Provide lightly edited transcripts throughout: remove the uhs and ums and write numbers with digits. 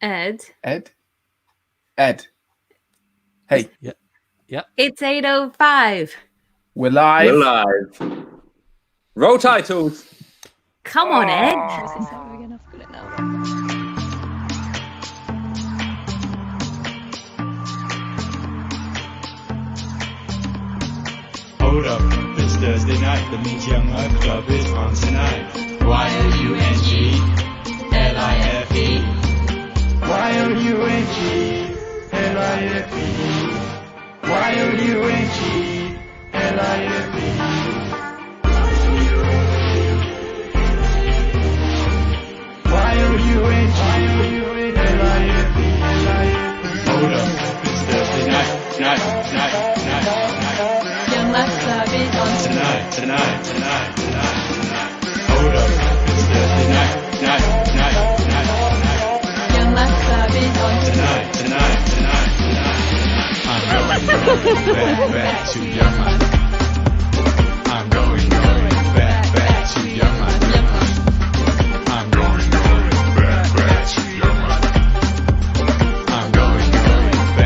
Ed. Hey. Yeah. It's 8:05. We're live. Roll titles. Come on, Ed. Hold up, it's Thursday night, the means young life club is on tonight. Y-O-U-N-G L-I-F-E Y-O-U-N-G L-I-F-E Y-O-U-N-G L-I-F-E Y-O-U-N-G L-I-F-E Hold up, it's Thursday night. Young Life Club is on tonight. Hold up, it's Thursday night. Young Life Club is on tonight. I'm going back to Young Life. I'm going back to Young Life. I'm going back to Young Life. I'm going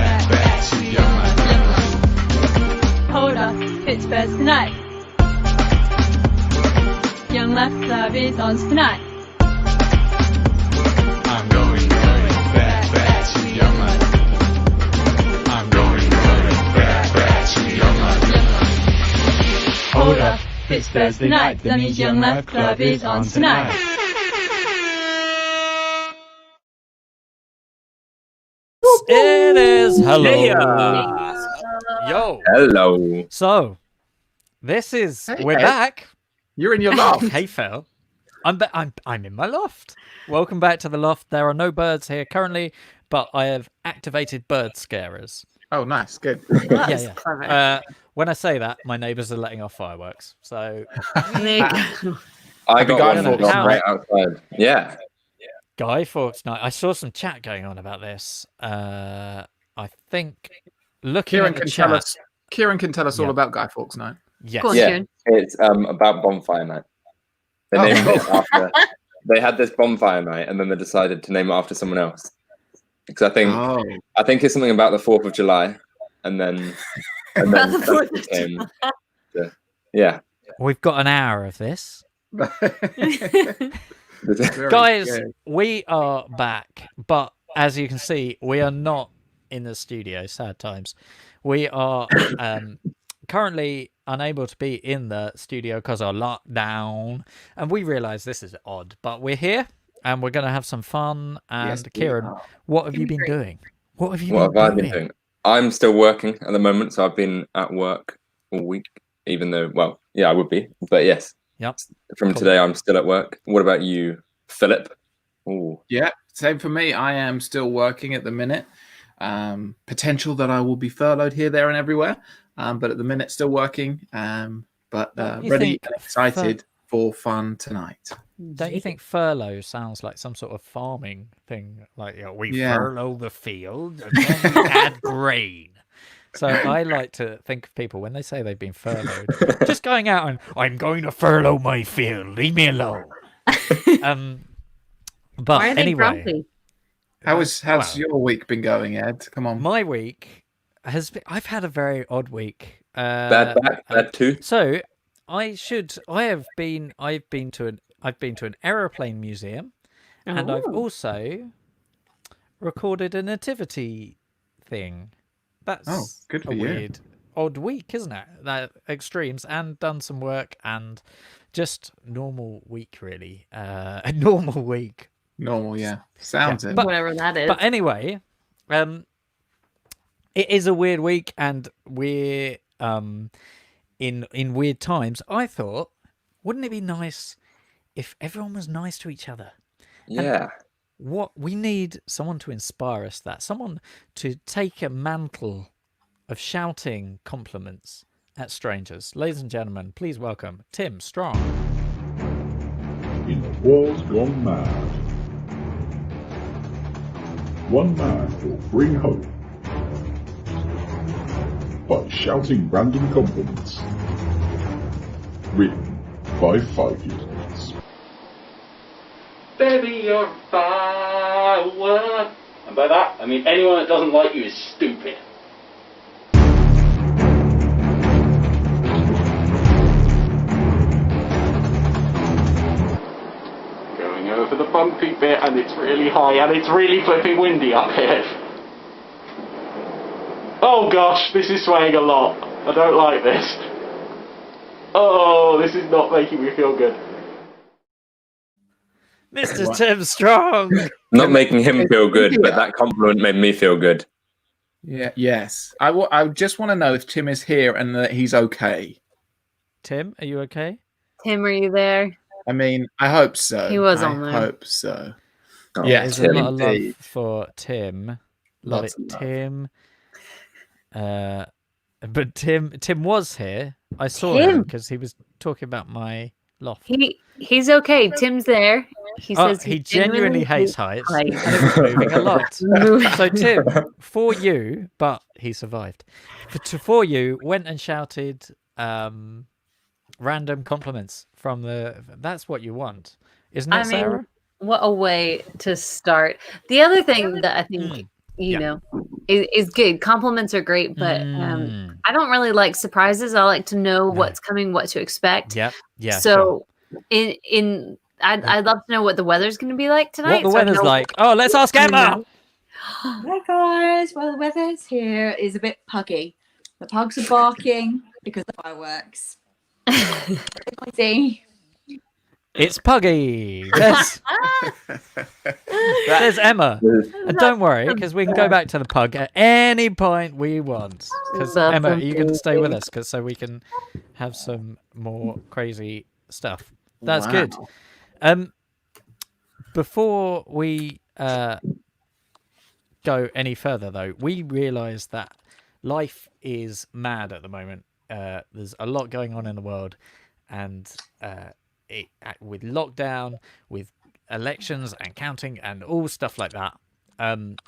back to Young Life. Hold up, it's Thursday night. Young Life Club is on tonight. I'm going back to Young Life. I'm going back to Young Life. Hold up, it's Thursday night. That means Young Life Club is on tonight. It is. Hello. Yo. Hello. So, this is we're Ed. back. You're in your loft. Hey, Phil. I'm in my loft. Welcome back to the loft. There are no birds here currently, but I have activated bird scarers. Oh, nice. Good. That's Yeah. clever. When I say that, my neighbours are letting off fireworks. So, There you go. I Happy got Guy one Fawkes right outside. Yeah. Guy Fawkes night. I saw some chat going on about this. I think looking Kieran at the can chat. tell us all Yeah. about Guy Fawkes night. Yes. Go on, Yeah. Kieran. It's about bonfire night. They Oh, named it cool. after. They had this bonfire night, and then they decided to name it after someone else. Because I think it's something about the 4th of July, and then About the 4th of became yeah. We've got an hour of this. Very Guys, good. we are back, but as you can see, we are not in the studio. Sad times. We are currently unable to be in the studio because of lockdown, and we realise this is odd, but we're here and we're going to have some fun. And Yes, we Kieran, are. what have you been doing? What have you What been have I doing? been doing? I'm still working at the moment, so I've been at work all week, even though, well, yeah, I would be, but yes. Yep. From Cool. today, I'm still at work. What about you, Philip? Ooh. Yeah, same for me. I am still working at the minute. Potential that I will be furloughed here, there, and everywhere. But at the minute, still working. But You ready think and excited for fun tonight. Don't you think furlough sounds like some sort of farming thing? Like, we Yeah. furlough the field and then we add grain. So I like to think of people when they say they've been furloughed, just going out and I'm going to furlough my field. Leave me alone. But Why are they anyway, grumpy? How's well, your week been going, Ed? Come on. my week has been. I've had a very odd week. Bad back, bad tooth. So I've been to an aeroplane museum, and I've Oh. also recorded a nativity thing. That's good for a you. weird, odd week, isn't it? That extremes, and done some work, and just normal week, really. A normal week. Normal, yeah. Sounds it. But- Whatever that is. But anyway, it is a weird week, and we're in weird times. I thought, wouldn't it be nice if everyone was nice to each other? Yeah. What we need someone to inspire us, someone to take a mantle of shouting compliments at strangers. Ladies and gentlemen, please welcome Tim Strong. In a world gone mad, one man will bring hope by shouting random compliments Written by 5-year-olds. Baby, you're a firework. And by that, I mean anyone that doesn't like you is stupid. Going over the bumpy bit, and it's really high, and it's really flipping windy up here. Oh gosh, this is swaying a lot. I don't like this. Oh, this is not making me feel good. Mr. Tim Strong. Not making him feel good, but that compliment made me feel good. Yeah. Yes. I just want to know if Tim is here and that he's okay. Tim, are you okay? Tim, are you there? I mean, I hope so. He was I on there. hope so. Oh, Yeah, There's Tim. a lot of love indeed. for Tim. Love Lots it, of love. Tim. But Tim was here. I saw Tim? him because he was talking about my loft. He's okay. Tim's there. He says he genuinely hates heights, and heights. it was moving a lot. Moving. So Tim, for you, but he survived. For you, went and shouted random compliments from the. That's what you want, isn't it, I mean, Sarah? what a way to start. The other thing that I think you know is good. Compliments are great, but I don't really like surprises. I like to know what's coming, what to expect. Yep. Yeah. So I'd love to know what the weather's going to be like tonight. What the so I weather's know- like? Oh, let's ask Emma. Hi guys, well the weather here is a bit puggy. The pugs are barking because of fireworks. See? It's Puggy. There's Emma. And don't worry, because we can go back to the pug at any point we want. Because That's Emma, are you going to stay with amazing. us? So we can have some more crazy stuff. That's Wow. good. Before we go any further, though, we realise that life is mad at the moment. There's a lot going on in the world, and with lockdown, with elections and counting and all stuff like that. And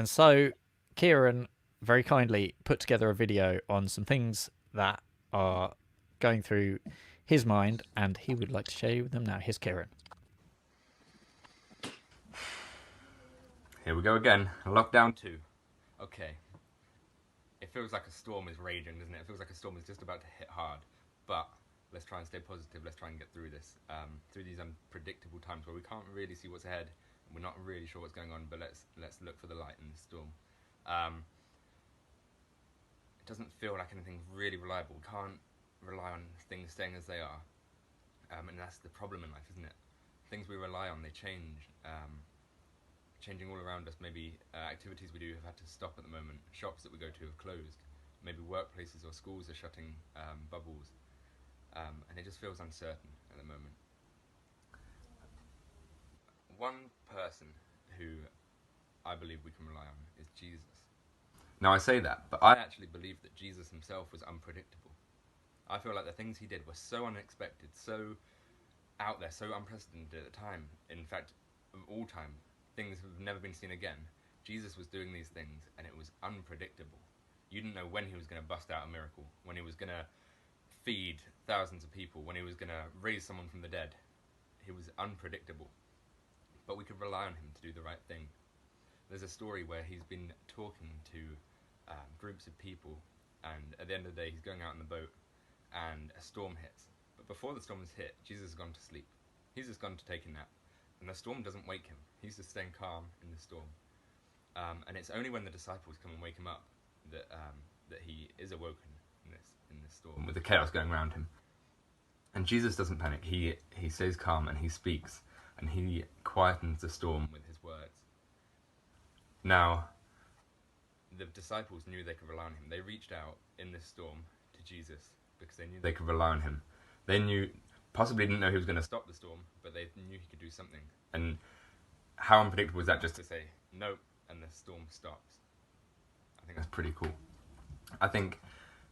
so Kieran very kindly put together a video on some things that are going through his mind, and he would like to share with them now. Here's Kieran. Here we go again. Lockdown 2. Okay. It feels like a storm is raging, doesn't it? It feels like a storm is just about to hit hard. But let's try and stay positive. Let's try and get through this. Through these unpredictable times where we can't really see what's ahead. And we're not really sure what's going on, but let's look for the light in the storm. It doesn't feel like anything's really reliable. We can't rely on things staying as they are. And that's the problem in life, isn't it? Things we rely on, they change. Changing all around us. Maybe activities we do have had to stop at the moment. Shops that we go to have closed. Maybe workplaces or schools are shutting bubbles. And it just feels uncertain at the moment. One person who I believe we can rely on is Jesus. Now I say that, but I actually believe that Jesus himself was unpredictable. I feel like the things he did were so unexpected, so out there, so unprecedented at the time. In fact, of all time, things have never been seen again. Jesus was doing these things, and it was unpredictable. You didn't know when he was going to bust out a miracle, when he was going to feed thousands of people, when he was going to raise someone from the dead. He was unpredictable. But we could rely on him to do the right thing. There's a story where he's been talking to groups of people, and at the end of the day, he's going out in the boat, and a storm hits. But before the storm has hit, Jesus has gone to sleep. He's just gone to take a nap. And the storm doesn't wake him. He's just staying calm in the storm. And it's only when the disciples come and wake him up that he is awoken in this storm, with the chaos going around him. And Jesus doesn't panic. He stays calm and he speaks, and he quietens the storm with his words. Now, the disciples knew they could rely on him. They reached out in this storm to Jesus because they knew they could rely on him. They knew, possibly didn't know he was going to stop the storm, but they knew he could do something. And how unpredictable is that, just to say nope and the storm stops? I think that's pretty cool. I think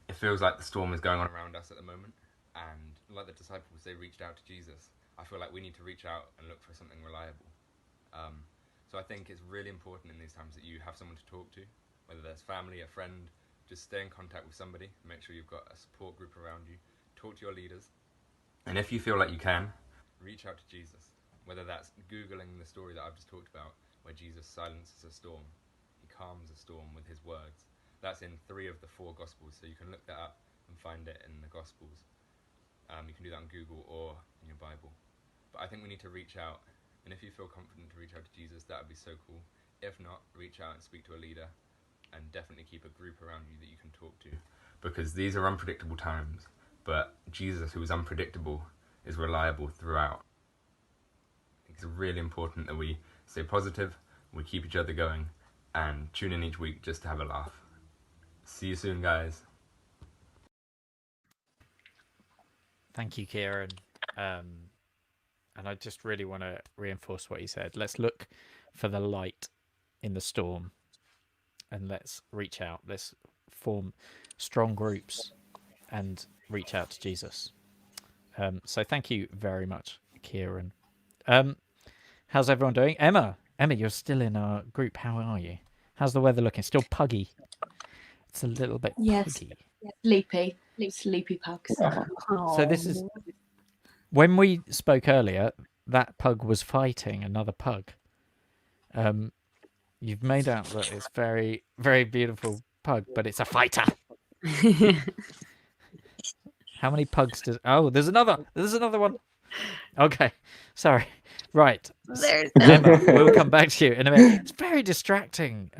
it feels like the storm is going on around us at the moment, and like the disciples, they reached out to Jesus. I feel like we need to reach out and look for something reliable. So I think it's really important in these times that you have someone to talk to, whether that's family, a friend. Just stay in contact with somebody, make sure you've got a support group around you. Talk to your leaders, And if you feel like you can, reach out to Jesus. Whether that's Googling the story that I've just talked about, where Jesus silences a storm. He calms a storm with his words. That's in 3 of the 4 Gospels, so you can look that up and find it in the Gospels. You can do that on Google or in your Bible. But I think we need to reach out, and if you feel confident to reach out to Jesus, that would be so cool. If not, reach out and speak to a leader, and definitely keep a group around you that you can talk to, because these are unpredictable times, but Jesus, who is unpredictable, is reliable throughout. I think it's really important that we stay positive, we keep each other going, and tune in each week just to have a laugh. See you soon, guys. Thank you, Kieran. And I just really want to reinforce what you said. Let's look for the light in the storm, and let's reach out. Let's form strong groups and reach out to Jesus. So thank you very much, Kieran. How's everyone doing? Emma, you're still in our group. How are you? How's the weather looking? Still puggy? It's a little bit puggy. Sleepy. Sleepy pugs. So this is... When we spoke earlier, that pug was fighting another pug. You've made out that it's very, very beautiful pug, but it's a fighter. How many pugs does... Oh, there's another one. Okay, sorry. Right. Emma, we'll come back to you in a minute. It's very distracting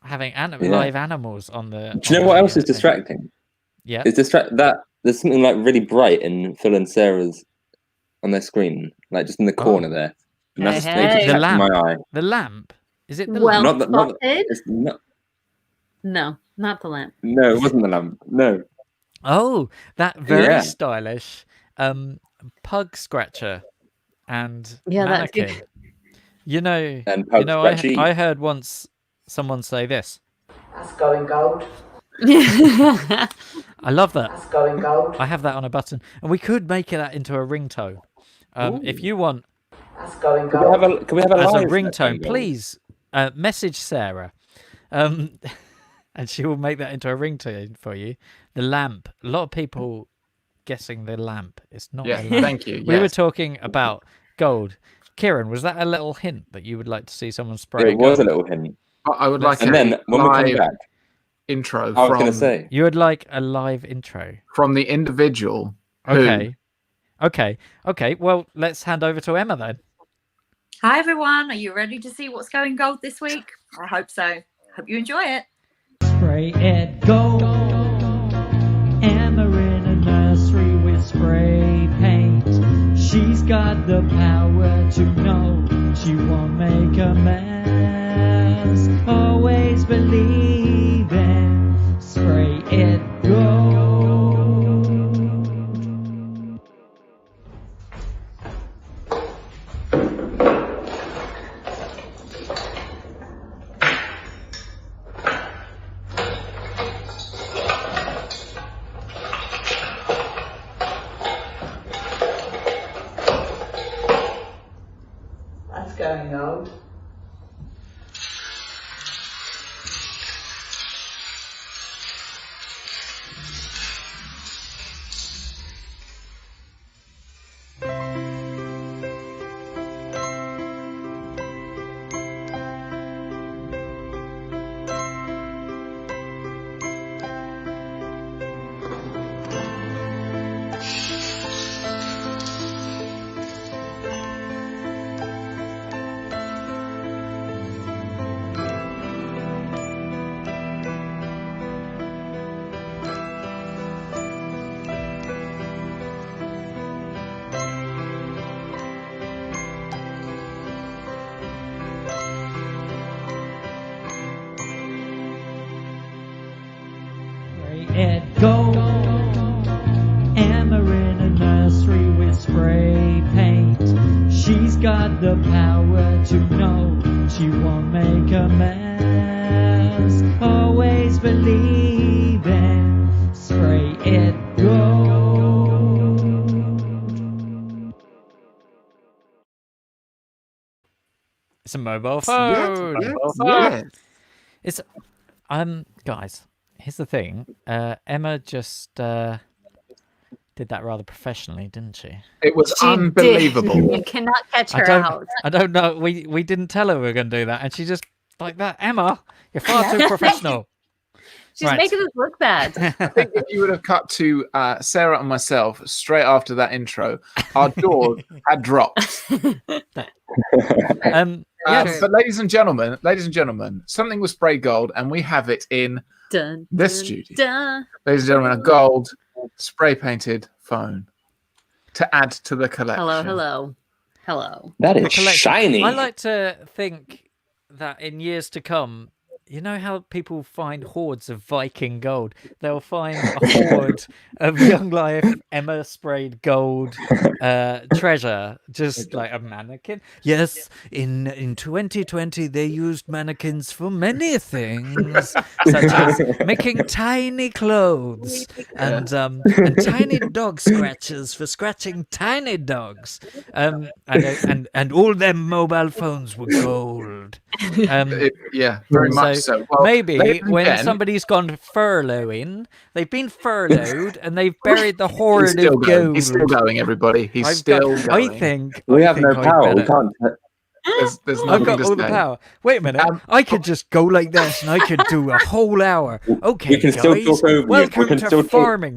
having live animals on the... Do you know what else is distracting? Yeah. It's that there's something like really bright in Phil and Sarah's on their screen, like just in the corner there. And that's the lamp. My eye. The lamp? Is it the lamp? No, not the lamp. No, it wasn't the lamp. No. Oh, that very stylish pug scratcher and mannequin. I heard once someone say this. That's going gold. I love that. That's going gold. I have that on a button, and we could make that into a ringtone. If you want, that's going gold. Can we have a as live a ringtone? Please message Sarah, and she will make that into a ringtone for you. The lamp. A lot of people guessing the lamp. It's not. Yeah, a lamp. thank you. We were talking about gold. Kieran, was that a little hint that you would like to see someone spray? It was a little hint. I would like. And then when we come back. Intro. I was going to say you would like a live intro from the individual. Okay. Well, let's hand over to Emma then. Hi everyone. Are you ready to see what's going gold this week? I hope so. Hope you enjoy it. Spray it gold. Emma in a nursery with spray paint. She's got the power to know she won't make a mess. Always believe in spray it gold. That's going gold. It gold. Emma in a nursery with spray paint. She's got the power to know she won't make a mess. Always believe in spray it gold. It's a mobile phone. Yeah. It's guys. Here's the thing. Emma just did that rather professionally, didn't she? It was She unbelievable. did. You cannot catch her out. I don't know. We didn't tell her we were going to do that, and she just like that. Emma, you're far too professional. She's making us look bad. I think if you would have cut to Sarah and myself straight after that intro, our jaws had dropped. But ladies and gentlemen, something was sprayed gold, and we have it in this studio. Ladies and gentlemen, a gold spray painted phone to add to the collection. Hello. That is shiny. I like to think that in years to come, you know how people find hoards of Viking gold? They'll find a hoard of Young Life Emma sprayed gold treasure, just like a mannequin. Yes, in 2020 they used mannequins for many things, such as making tiny clothes and tiny dog scratchers for scratching tiny dogs, and all their mobile phones were gold. Very much so. Well, maybe when somebody's gone furloughing, they've been furloughed and they've buried the hoard of gold. He's still going, everybody. He's still going. I think we have no power. We can't. There's I've got all the power. Wait a minute. I could just go like this and I could do a whole hour. Okay, we can guys, still talk over welcome to farming.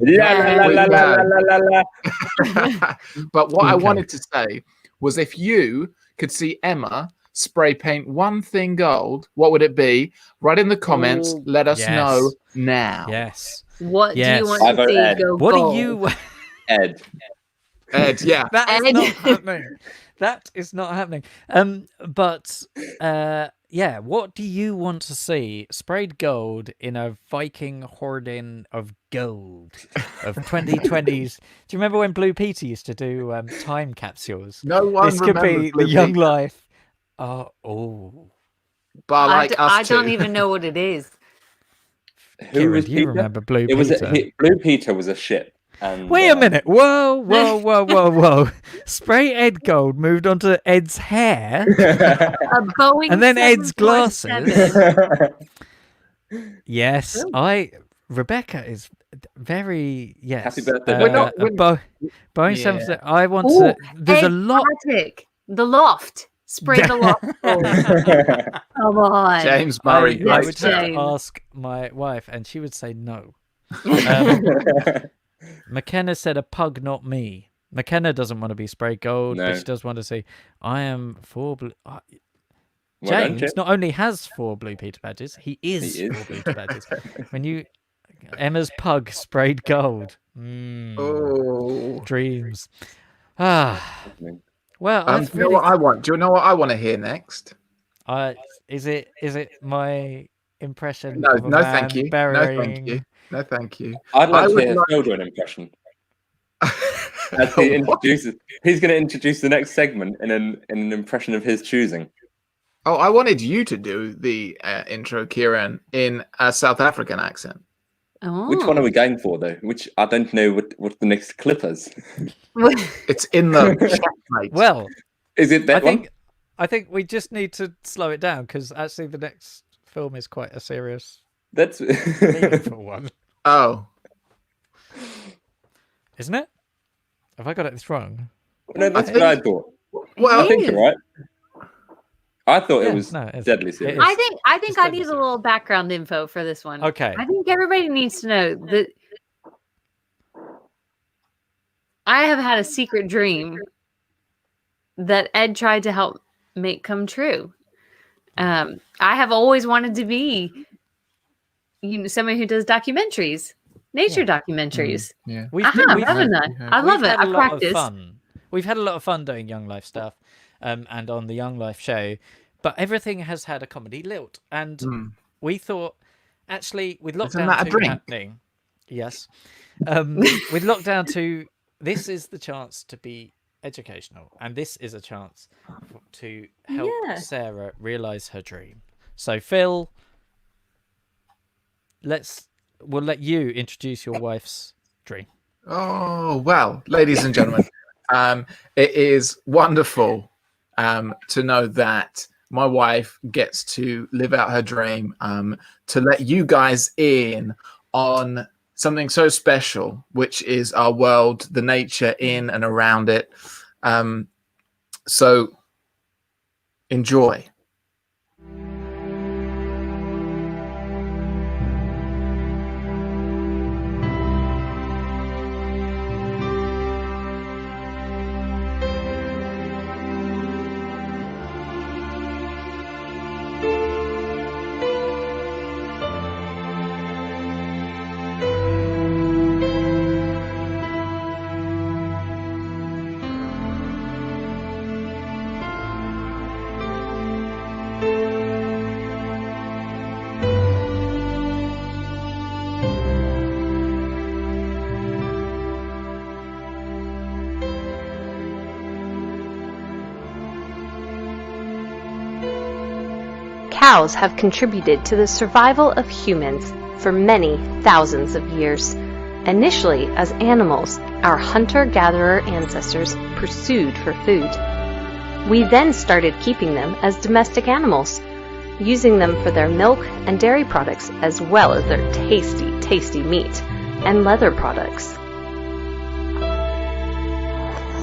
But what I wanted to say was, if you could see Emma spray paint one thing gold, what would it be? Write in the comments. Let us know now. Yes. What do you want to see go what gold? do you... Ed, yeah. That is not happening. That is not happening. But what do you want to see sprayed gold in a Viking hoarding of gold of 2020s? Do you remember when Blue Peter used to do time capsules? No one This could be Blue the Young Peter. Life. But like I don't even know what it is. Who was you remember Blue Peter? Blue Peter was a ship. And, Wait a minute. Whoa. Spray Ed Gold moved onto Ed's hair. And then Ed's glasses. Yes, Rebecca is very, yes. Happy birthday. Boeing 7. I want to, there's a lot. The loft. Spray the loft. Come on. James Murray. I would have to ask my wife, and she would say no. McKenna said a pug, not me. McKenna doesn't want to be sprayed gold, but she does want to see. I am for blue. James not only has 4 Blue Peter badges, he is 4 Blue Peter badges. When you Emma's pug sprayed gold. Dreams. Well, do you know what I want? Do you know what I want to hear next? Is it my impression? No, of a no, man thank you. Burying... No, thank you. I'd like to hear a children impression. As he introduces, he's going to introduce the next segment in an impression of his choosing. Oh, I wanted you to do the intro, Kieran, in a South African accent. Oh. Which one are we going for, though? Which I don't know what the next clip is. It's in the checkmate. Well, is it that one? I think we just need to slow it down because actually the next film is quite a serious, meaningful one. Oh, isn't it? Have I got it wrong? No, that's what I thought. Well, I think you're right. I thought it was deadly serious. I think I need a little background info for this one. Okay. I think everybody needs to know that I have had a secret dream that Ed tried to help make come true. I have always wanted to be, somebody who does documentaries, nature documentaries. Yeah, I love it. I practice. We've had a lot of fun doing Young Life stuff, and on the Young Life show, but everything has had a comedy lilt, and we thought, actually, with lockdown 2 happening, yes, with lockdown 2, this is the chance to be educational, and this is a chance to help Sarah realize her dream. So, Phil, we'll let you introduce your wife's dream. Oh, well, ladies and gentlemen, it is wonderful to know that my wife gets to live out her dream, to let you guys in on something so special, which is our world, the nature in and around it. So enjoy. Cows have contributed to the survival of humans for many thousands of years. Initially as animals our hunter-gatherer ancestors pursued for food. We then started keeping them as domestic animals, using them for their milk and dairy products as well as their tasty, tasty meat and leather products.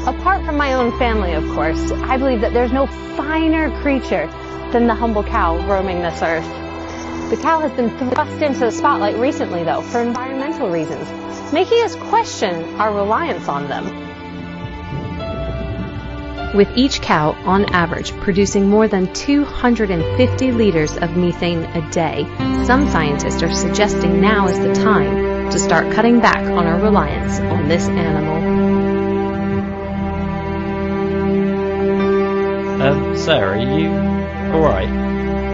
Apart from my own family, of course, I believe that there's no finer creature than the humble cow roaming this earth. The cow has been thrust into the spotlight recently, though, for environmental reasons, making us question our reliance on them. With each cow, on average, producing more than 250 liters of methane a day, some scientists are suggesting now is the time to start cutting back on our reliance on this animal. Sarah, are you alright?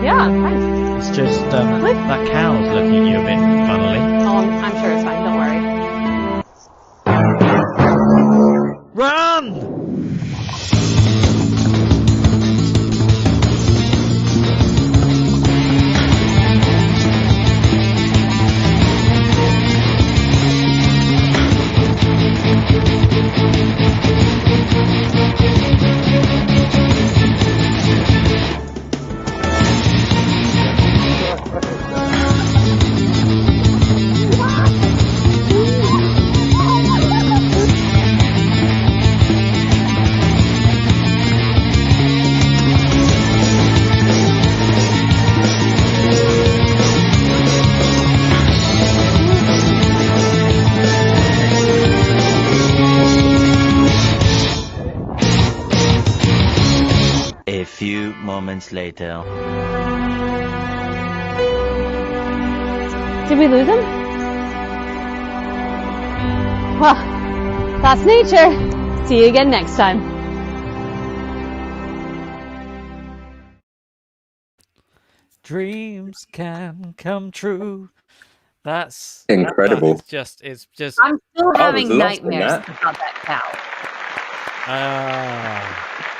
Yeah, I'm fine. It's just that cow's looking at you a bit funnily. Oh, I'm sure it's fine, don't worry. Run! A few moments later. Did we lose him? Well, that's nature. See you again next time. Dreams can come true. That's incredible. It's just. I'm still having nightmares about that cow.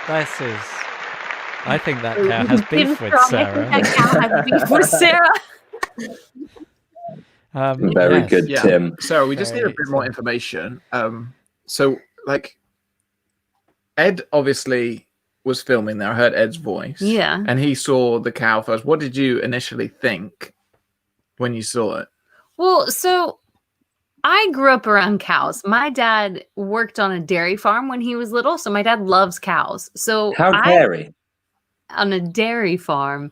This is. I think that cow has beef with Sarah. I think that cow has beef with Sarah. Very good, Tim. Sarah, we just need a bit more information. So, like, Ed obviously was filming there. I heard Ed's voice. Yeah. And he saw the cow first. What did you initially think when you saw it? Well, so I grew up around cows. My dad worked on a dairy farm when he was little, so my dad loves cows. So how dairy? On a dairy farm.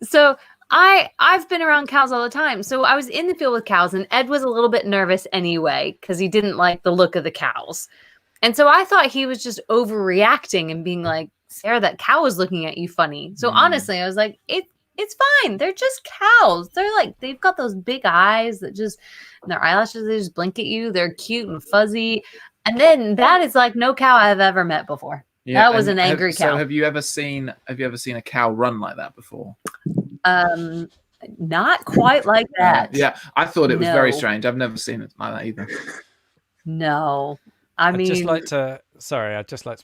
So I've been around cows all the time. So I was in the field with cows, and Ed was a little bit nervous anyway because he didn't like the look of the cows. And so I thought he was just overreacting and being like, Sarah, that cow is looking at you funny. So honestly, I was like, it's fine. They're just cows. They're like, they've got those big eyes that just, and their eyelashes, they just blink at you. They're cute and fuzzy. And then that is like no cow I've ever met before. Yeah, that was an angry cow. So have you ever seen a cow run like that before? Not quite like that. Yeah, I thought it was very strange. I've never seen it like that either. No. I'd just like to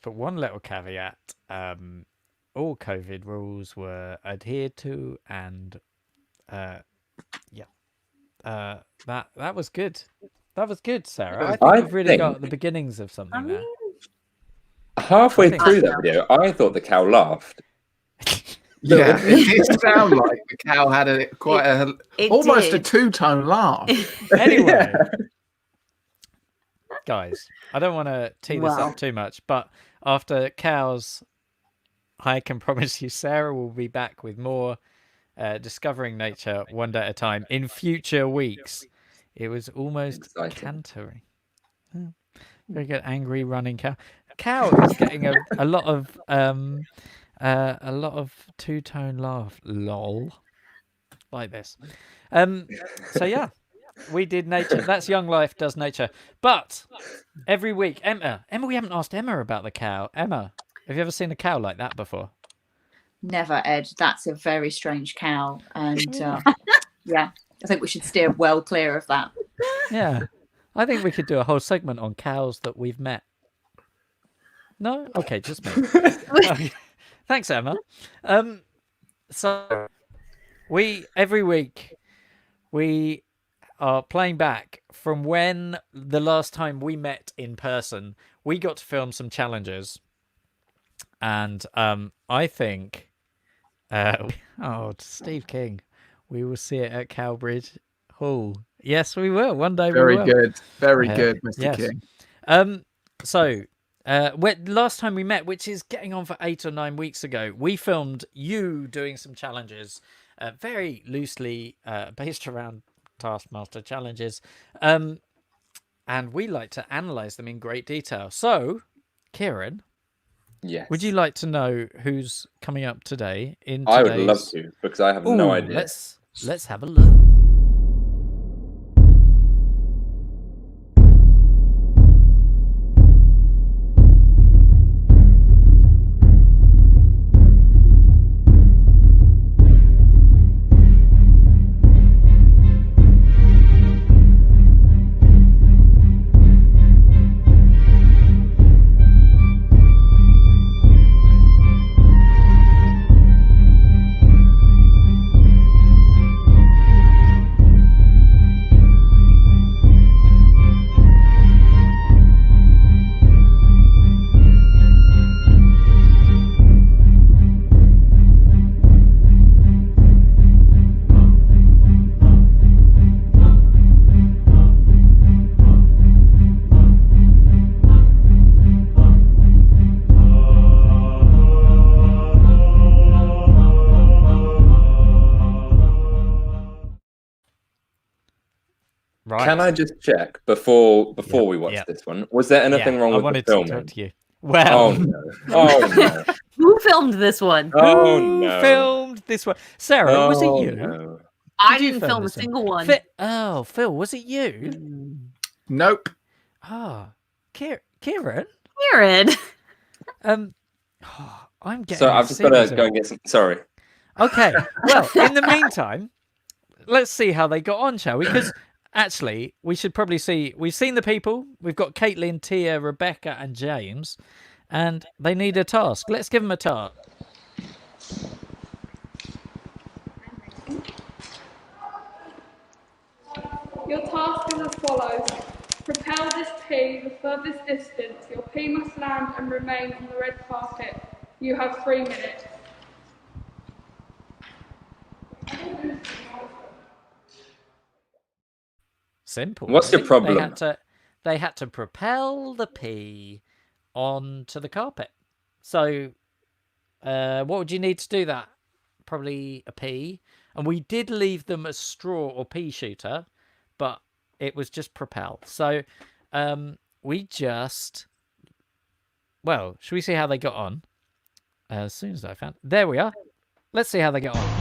put one little caveat. All COVID rules were adhered to, and that was good. That was good, Sarah. I think we've really got the beginnings of something there. Halfway through that video, I thought the cow laughed. Yeah, it did sound like the cow had almost did. a two-tone laugh. Anyway, guys, I don't want to tee this up too much, but after cows, I can promise you Sarah will be back with more discovering nature one day at a time in future weeks. It was almost cantering. Very good, angry running cow. Cow is getting a lot of two-tone laugh, lol, like this. So yeah, we did nature. That's Young Life Does Nature. But every week, Emma, we haven't asked Emma about the cow. Emma, have you ever seen a cow like that before? Never, Ed. That's a very strange cow, and yeah, I think we should steer well clear of that. Yeah, I think we could do a whole segment on cows that we've met. No? Okay, just me. Okay. Thanks, Emma. So every week we are playing back from when the last time we met in person. We got to film some challenges, and I think Steve King, we will see it at Cowbridge Hall. Yes, we will. One day we will. Very good, Mr. King. So last time we met, which is getting on for 8 or 9 weeks ago, we filmed you doing some challenges, very loosely based around Taskmaster challenges, and we like to analyze them in great detail. So, Kieran, yes, would you like to know who's coming up today? I would love to, because I have no idea. Let's have a look. Right. Can I just check before we watch this one? Was there anything wrong with the filming? To talk to you. Well, no. Who filmed this one? Who filmed this one? Sarah, was it you? No. I didn't film a single one. Phil, was it you? Nope. Kieran? Kieran. I'm getting. So I've just got to go and get some. Sorry. Okay. Well, in the meantime, let's see how they got on, shall we? Because actually, we should probably see. We've seen the people. We've got Caitlin, Tia, Rebecca, and James, and they need a task. Let's give them a task. Your task is as follows. Propel this pea the furthest distance. Your pea must land and remain on the red carpet. You have 3 minutes. Simple. What's your problem? They had to propel the pea onto the carpet. So, what would you need to do that? Probably a pea. And we did leave them a straw or pea shooter, but it was just propel. So, we just... Well, should we see how they got on? As soon as I found... There we are. Let's see how they got on.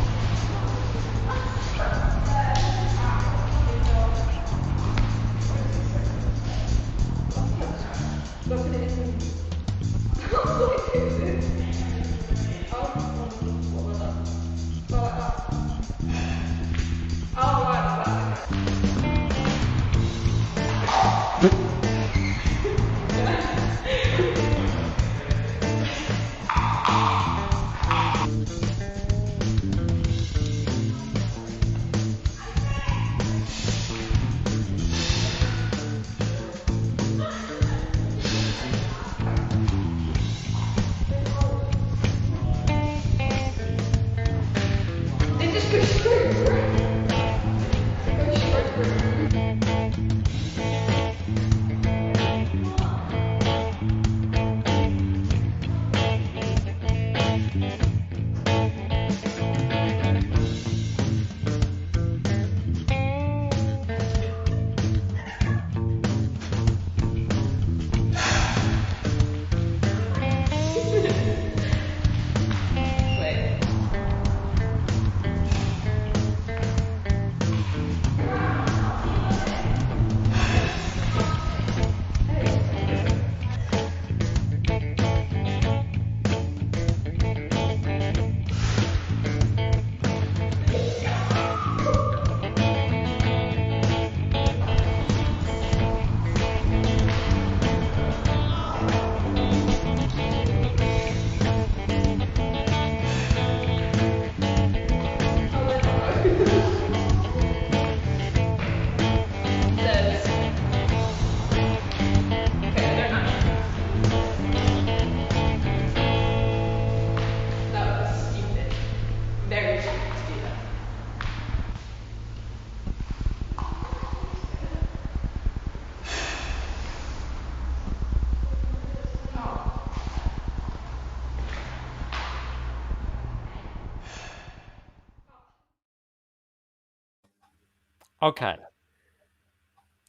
Okay.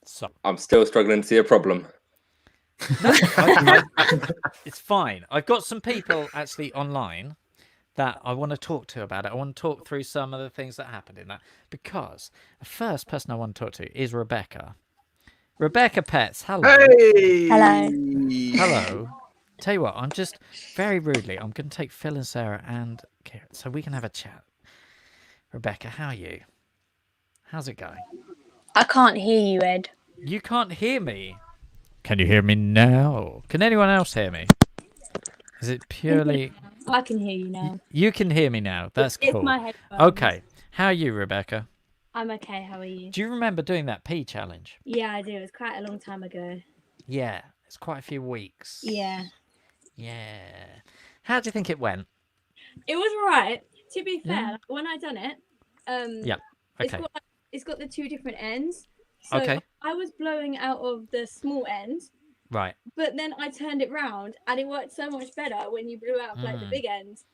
So I'm still struggling to see a problem. It's fine. I've got some people actually online that I want to talk to about it. I want to talk through some of the things that happened in that, because the first person I want to talk to is Rebecca. Rebecca Pets, hello. Hey! Hello. Tell you what, I'm just very rudely, I'm going to take Phil and Sarah and Kieran so we can have a chat. Rebecca, how are you? How's it going? I can't hear you, Ed. You can't hear me. Can you hear me now? Can anyone else hear me? Is it purely... I can hear you now. You can hear me now. That's cool. It's my headphones. Okay. How are you, Rebecca? I'm okay. How are you? Do you remember doing that pee challenge? Yeah, I do. It was quite a long time ago. Yeah. It's quite a few weeks. Yeah. Yeah. How do you think it went? It was alright. To be fair, when I done it, yeah. Okay. It's got the two different ends. So okay. I was blowing out of the small end. Right. But then I turned it round, and it worked so much better when you blew out like the big end.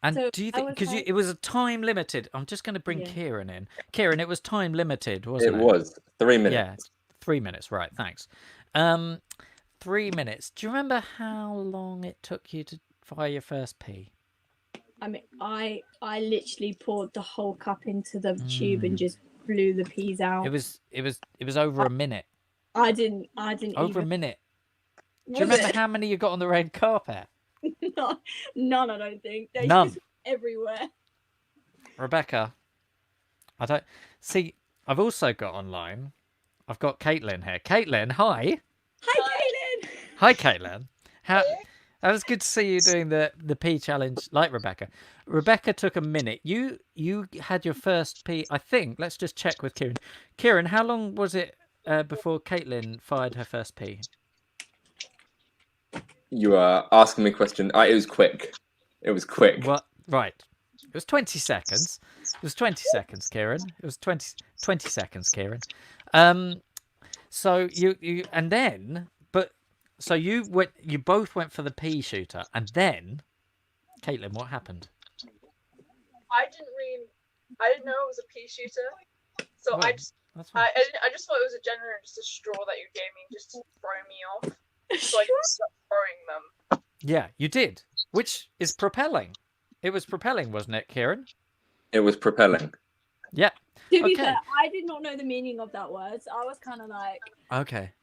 And so do you think, because it was a time limited, I'm just going to bring Kieran in. Kieran, it was time limited, wasn't it? It was 3 minutes. Yeah, 3 minutes. Right. Thanks. 3 minutes. Do you remember how long it took you to fire your first pee? I mean, I literally poured the whole cup into the tube and just blew the peas out. It was over a minute. I didn't over a minute. Do you remember how many you got on the red carpet? None, I don't think. They None. just everywhere. Rebecca, I don't see. I've also got online. I've got Caitlin here. Caitlin, hi. Hi, Caitlin. Hi, Caitlin. How? That was good to see you doing the pee challenge like Rebecca. Rebecca took a minute. You had your first pee. I think. Let's just check with Kieran. Kieran, how long was it before Caitlin fired her first pee? You are asking me a question. It was quick. It was quick. What? Right. It was 20 seconds. It was 20 seconds, Kieran. It was 20 seconds, Kieran. So you and then, but so you both went for the pea shooter, and then, Caitlin, what happened? I didn't know it was a pea shooter, so well, I just thought it was just a straw that you gave me just to throw me off, so I just stopped throwing them. Yeah, you did, which is propelling. It was propelling, wasn't it, Kieran? It was propelling. Yeah. To be fair, I did not know the meaning of that word, so I was kind of like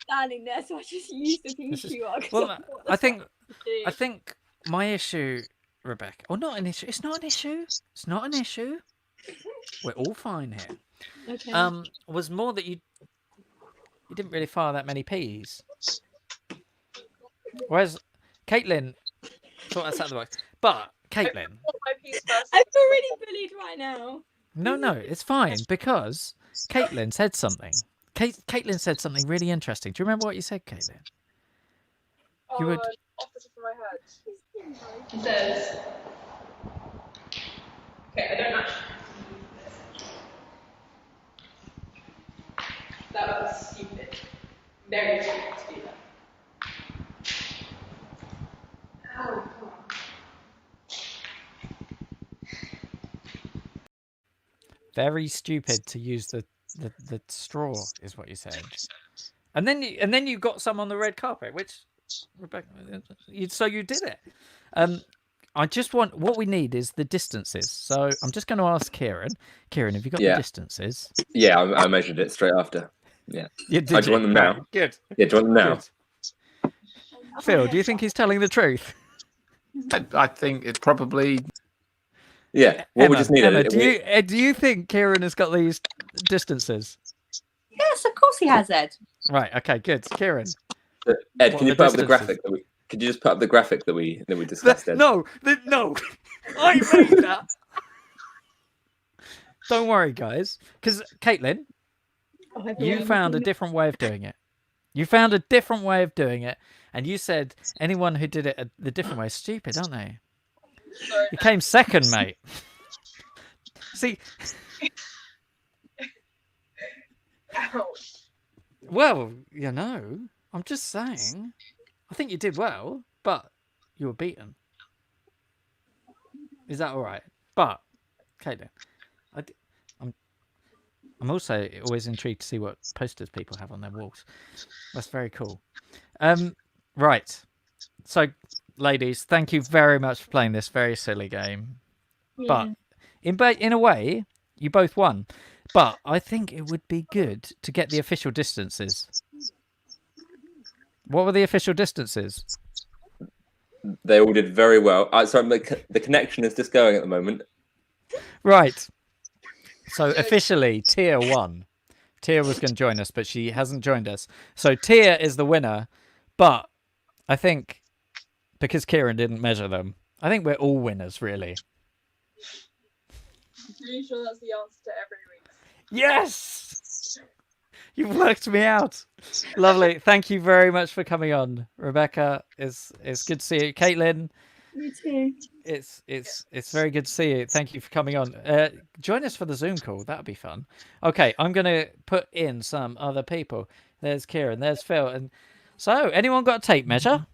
standing there, so I just used the pea shooter. Well, I think my issue, Rebecca, or not an issue. It's not an issue. It's not an issue. We're all fine here. Okay. Was more that you didn't really fire that many peas. Whereas Caitlin thought that's out of the box. But Caitlin, I feel really bullied right now. No, it's fine because Caitlin said something. Caitlin said something really interesting. Do you remember what you said, Caitlin? Off the top of my head. He says, okay, I don't actually use this. That was stupid. Very stupid to do that. Oh, come on. Very stupid to use the straw, is what you're saying. And then you got some on the red carpet, which Rebecca, so you did it. I just want, what we need is the distances. So I'm just going to ask Kieran. Kieran, have you got the distances? Yeah, I measured it straight after. Yeah. Do you want them now? Good. Yeah, do you want them now? Good. Phil, do you think he's telling the truth? I think it's probably... Yeah, what we just needed. Emma, do you think Kieran has got these distances? Yes, of course he has, Ed. Right. Okay. Good. Kieran. Ed, can you put up the graphic that we? Could you just put up the graphic that we discussed? Ed? No. I made that. Don't worry, guys, because Caitlin, you found a different way of doing it. You found a different way of doing it, and you said anyone who did it the different way is stupid, aren't they? You came second, mate. See, well, I'm just saying. I think you did well, but you were beaten. Is that all right? But, Caitlin, I'm also always intrigued to see what posters people have on their walls. That's very cool. Right. So, ladies, thank you very much for playing this very silly game. Yeah. But in a way, you both won. But I think it would be good to get the official distances. What were the official distances? They all did very well. Sorry, the connection is just going at the moment. Right. So officially, Tia won. Tia was going to join us, but she hasn't joined us. So Tia is the winner. But I think because Kieran didn't measure them, I think we're all winners, really. I'm pretty sure that's the answer to every week. Yes! You've worked me out. Lovely. Thank you very much for coming on, Rebecca. It's good to see you, Caitlin. You too. It's very good to see you. Thank you for coming on. Join us for the Zoom call. That'd be fun. Okay, I'm gonna put in some other people. There's Kieran. There's Phil. And so, anyone got a tape measure?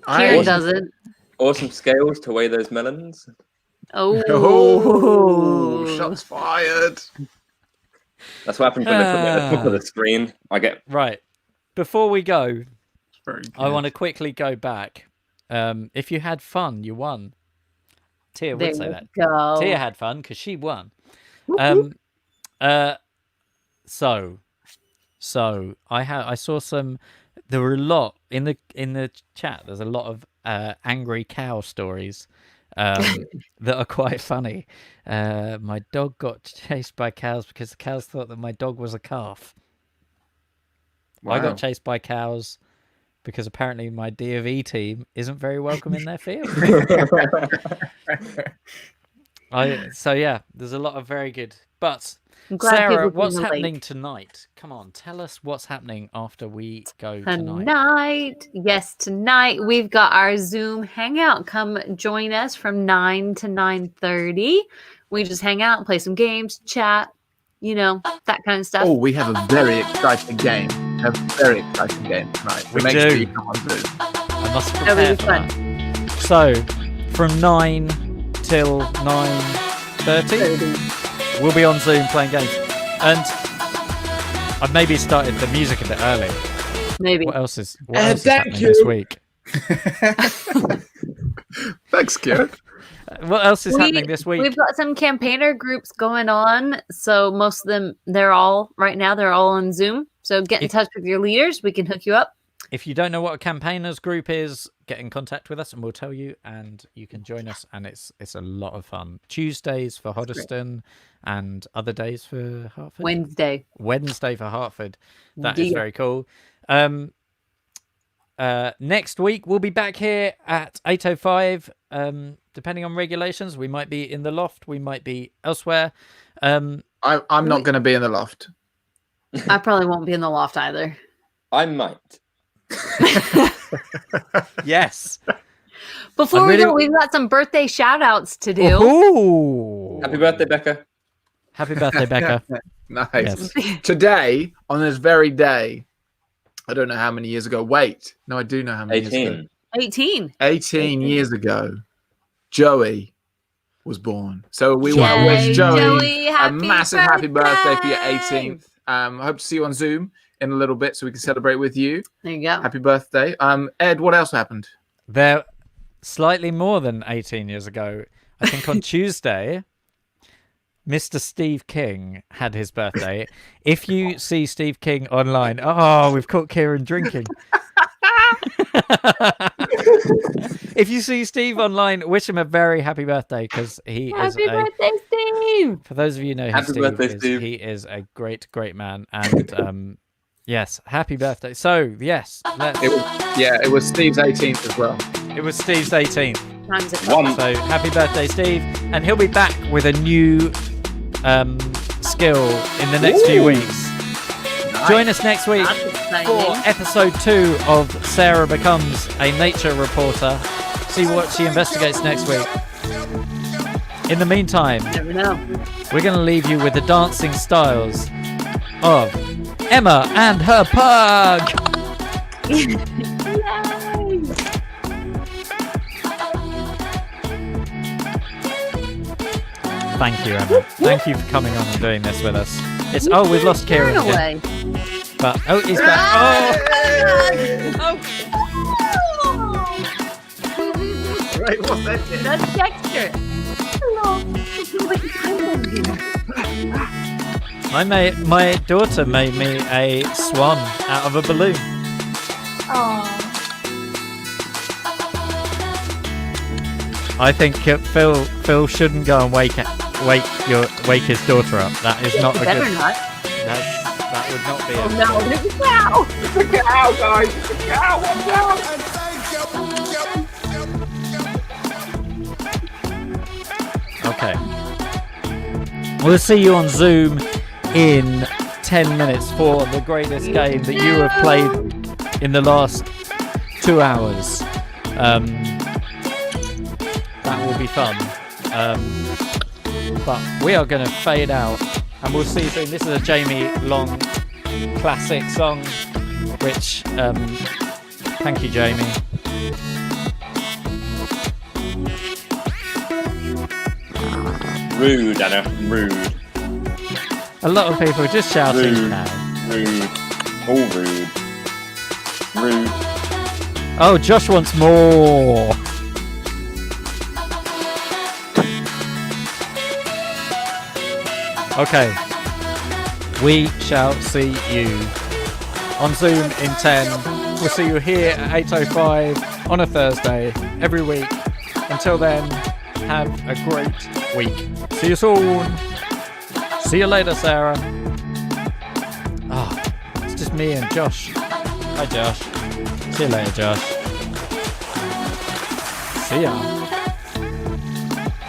Kieran doesn't. Awesome scales to weigh those melons. Oh, shots fired. That's what happens when they put me at the top of the screen. I get right. Before we go, I want to quickly go back. If you had fun, you won. Tia would say that. Go. Tia had fun because she won. So I saw some. There were a lot in the chat. There's a lot of angry cow stories that are quite funny. My dog got chased by cows because the cows thought that my dog was a calf. Wow. I got chased by cows because apparently my D&V team isn't very welcome in their field. So yeah, there's a lot of very good. But Sarah, what's happening tonight? Come on, tell us what's happening after we go tonight. Yes, tonight we've got our Zoom hangout. Come join us from 9 to 9:30. We just hang out, play some games, chat, that kind of stuff. Oh, we have a very exciting game. A very exciting game tonight. We make do. Sure you come on through. I must prepare for that. So, from 9 till 9:30, we'll be on Zoom playing games. And I've maybe started the music a bit early. Maybe. What else is happening this week? Thanks, Kieran. What else is happening this week? We've got some campaigner groups going on. So most of them, they're all on Zoom. So get in touch with your leaders. We can hook you up. If you don't know what a campaigners group is, get in contact with us and we'll tell you, and you can join us, and it's a lot of fun. Tuesdays for Hoddesdon and other days for Hertford. Wednesday for Hertford. That is very cool. Next week we'll be back here at 8:05. Depending on regulations, we might be in the loft, we might be elsewhere. I'm not going to be in the loft. I probably won't be in the loft either. I might. Yes. Before we go, we've got some birthday shout outs to do. Ooh. Happy birthday, Becca. Happy birthday, Becca. Nice. Yes. Today, on this very day, I don't know how many years ago. Wait. No, I do know how many 18. years ago. 18. 18 years ago, Joey was born. So we want to wish Joey a massive happy birthday for your 18th. I hope to see you on Zoom in a little bit so we can celebrate with you. There you go. Happy birthday. Ed, what else happened? There, slightly more than 18 years ago, I think on Tuesday, Mr. Steve King had his birthday. If you see Steve King online, we've caught Kieran drinking. If you see Steve online, wish him a very happy birthday because he is Happy birthday, Steve! For those of you who know who Steve is, he is a great, great man. And yes, happy birthday. So yes, it was Steve's 18th as well. It was Steve's 18th. So happy birthday, Steve! And he'll be back with a new skill in the next few weeks. Nice. Join us next week for episode 2 of Sarah Becomes a Nature Reporter. See what she investigates next week. In the meantime, we're going to leave you with the dancing styles of Emma and her pug. Thank you, Emma. Thank you for coming on and doing this with us. We've lost Kieran again. But he's back. Right, what's that? That's texture. Hello. My daughter made me a swan out of a balloon. Oh. I think Phil shouldn't go and wake his daughter up. That is not a better good. Not. That would not be. No, it's a cow. It's a cow, guys. It's a cow. Watch out. Okay. We'll see you on Zoom in 10 minutes for the greatest game that you have played in the last 2 hours. That will be fun. But we are going to fade out and we'll see you soon. This is a Jamie Long classic song, which thank you, Jamie. Rude, Anna. Rude. A lot of people are just shouting now. Rude. All rude. Rude. Oh, Josh wants more. Okay. We shall see you on Zoom in 10. We'll see you here at 8:05 on a Thursday every week. Until then, have a great week. See you soon. See you later, Sarah. It's just me and Josh. Hi, Josh. See you later, Josh. See ya.